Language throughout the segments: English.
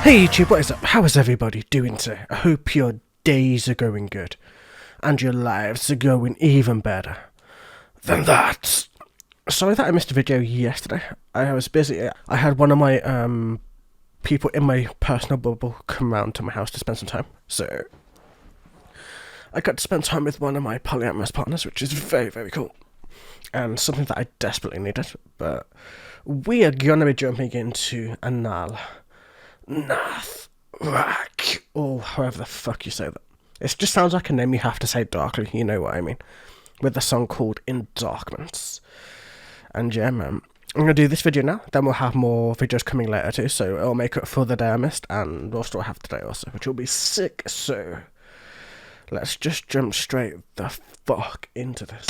Hey YouTube, what is up? How is everybody doing today? I hope your days are going good and your lives are going even better than that. Sorry that I missed a video yesterday. I was busy. I had one of my people in my personal bubble come round to my house to spend some time. So I got to spend time with one of my polyamorous partners, which is very, very cool. And something that I desperately needed. But we are going to be jumping into Anaal Nathrakh, or however the fuck you say that. It just sounds like a name you have to say darkly, you know what I mean. With a song called Endarkment. And yeah, man, I'm going to do this video now, then we'll have more videos coming later too, so it'll make up for the day I missed, and we'll still have today also, which will be sick. So let's just jump straight the fuck into this.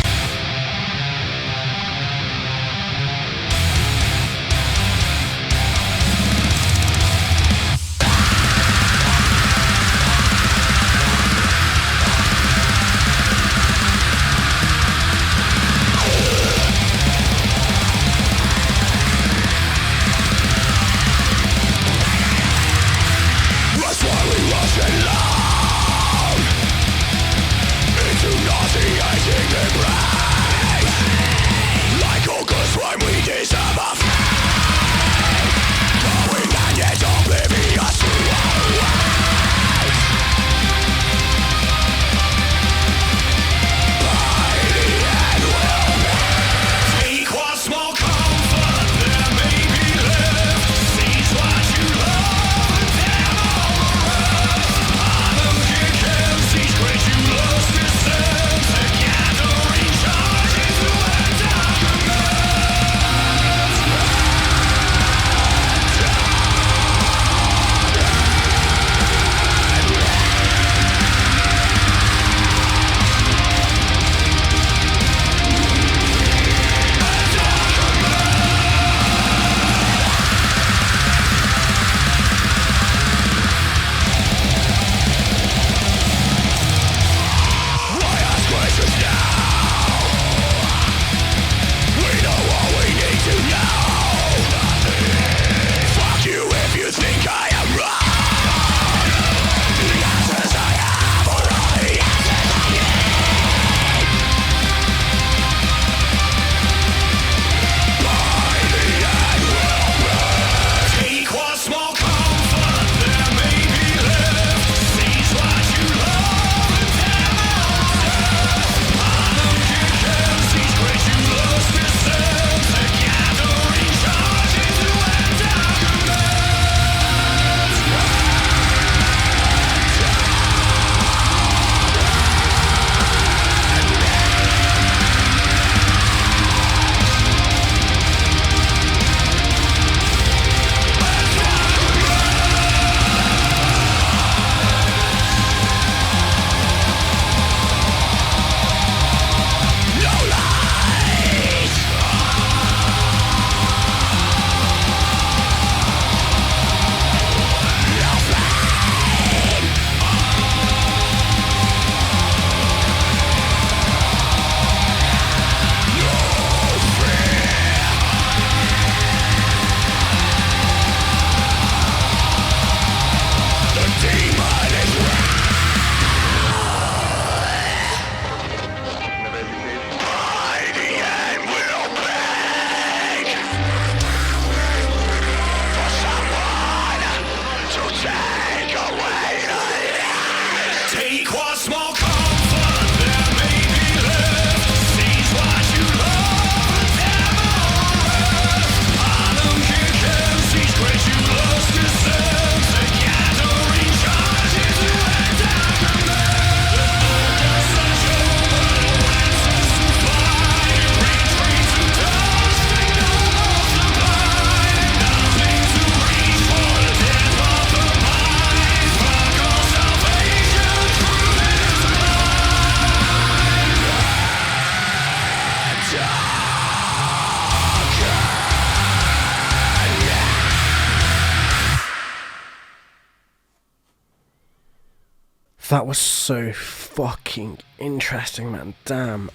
That was so fucking interesting, man. Damn.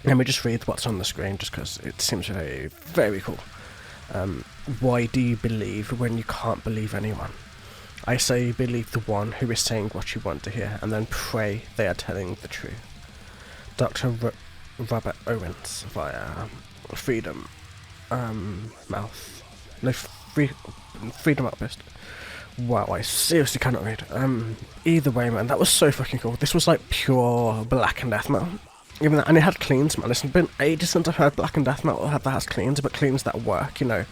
Let me just read what's on the screen, just because it seems very, very cool. why do you believe when you can't believe anyone? I say believe the one who is saying what you want to hear, and then pray they are telling the truth. Dr. Robert Owens via Freedom Mouth. No, Freedom Outpost. Wow, I seriously cannot read. Either way, man, that was so fucking cool. This was like pure black and death metal. Even that, and it had cleans, man. It's been ages since I've heard black and death metal that has cleans, but cleans that work, you know.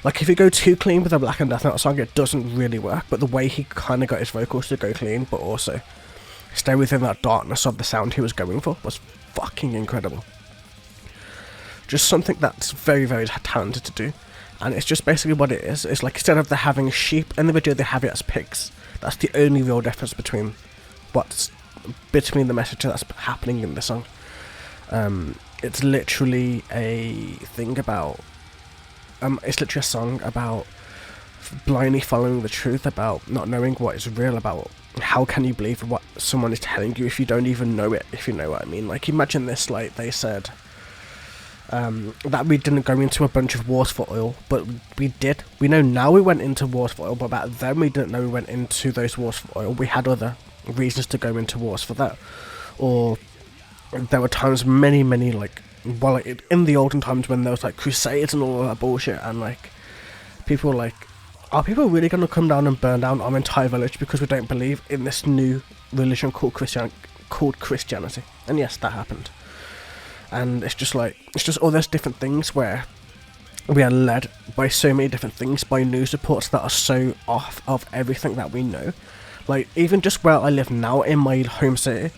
Like, if you go too clean with a black and death metal song, it doesn't really work, but the way he kind of got his vocals to go clean, but also stay within that darkness of the sound he was going for, was fucking incredible. Just something that's very, very talented to do, and it's just basically what it is. It's like, instead of having sheep in the video, they have it as pigs. That's the only real difference between the message that's happening in the song. It's literally a thing about it's literally a song about blindly following the truth, about not knowing what is real, about how can you believe what someone is telling you if you don't even know it, if you know what I mean. Like, imagine this, like, they said that we didn't go into a bunch of wars for oil, but we did. We know now we went into wars for oil, but back then we didn't know we went into those wars for oil. We had other reasons to go into wars for that. Or there were times, many, like, well, in the olden times when there was like crusades and all of that bullshit, and like people were like, are people really going to come down and burn down our entire village because we don't believe in this new religion called Christianity? And yes, that happened. And it's just all those different things where we are led by so many different things, by news reports that are so off of everything that we know. Like, even just where I live now in my home city,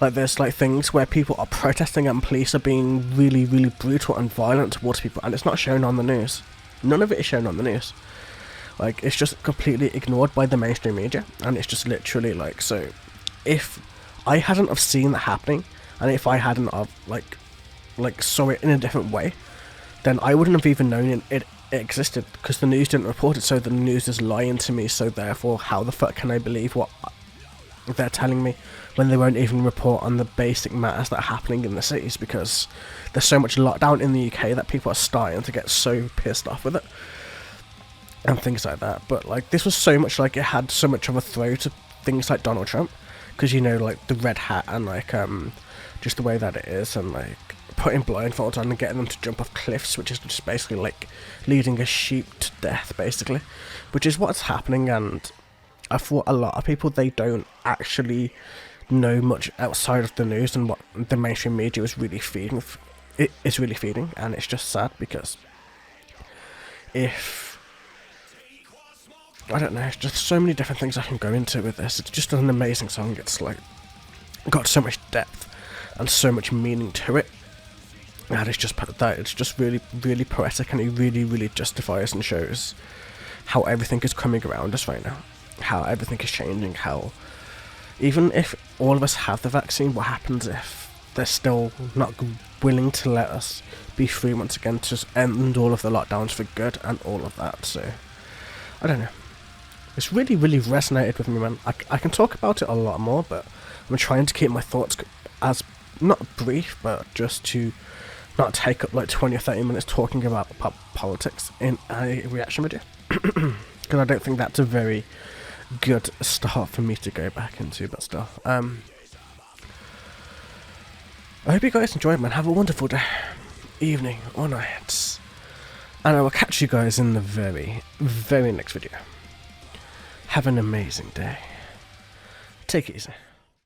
like, there's like things where people are protesting and police are being really, really brutal and violent towards people, and it's not shown on the news. None of it is shown on the news. Like, it's just completely ignored by the mainstream media, and it's just literally like, so if I hadn't have seen that happening, and if I hadn't have like saw it in a different way, then I wouldn't have even known it existed, because the news didn't report it. So the news is lying to me, so therefore how the fuck can I believe what they're telling me when they won't even report on the basic matters that are happening in the cities, because there's so much lockdown in the UK that people are starting to get so pissed off with it and things like that. But like, this was so much, like, it had so much of a throw to things like Donald Trump, because, you know, like the red hat and like just the way that it is, and like putting blindfolds on and getting them to jump off cliffs, which is just basically like leading a sheep to death, basically, which is what's happening. And I thought a lot of people, they don't actually know much outside of the news and what the mainstream media is really feeding. It is really feeding, and it's just sad, because if I don't know, it's just so many different things I can go into with this. It's just an amazing song. It's like got so much depth and so much meaning to it, and it's just really, really poetic, and it really, really justifies and shows how everything is coming around us right now, how everything is changing, how even if all of us have the vaccine, what happens if they're still not willing to let us be free once again, to just end all of the lockdowns for good and all of that. So I don't know, it's really, really resonated with me, man. I can talk about it a lot more, but I'm trying to keep my thoughts as not brief, but just to not take up like 20 or 30 minutes talking about politics in a reaction video, because I don't think that's a very good start for me to go back into. But still, I hope you guys enjoyed, man. Have a wonderful day, evening, or night, and I will catch you guys in the very, very next video. Have an amazing day. Take it easy.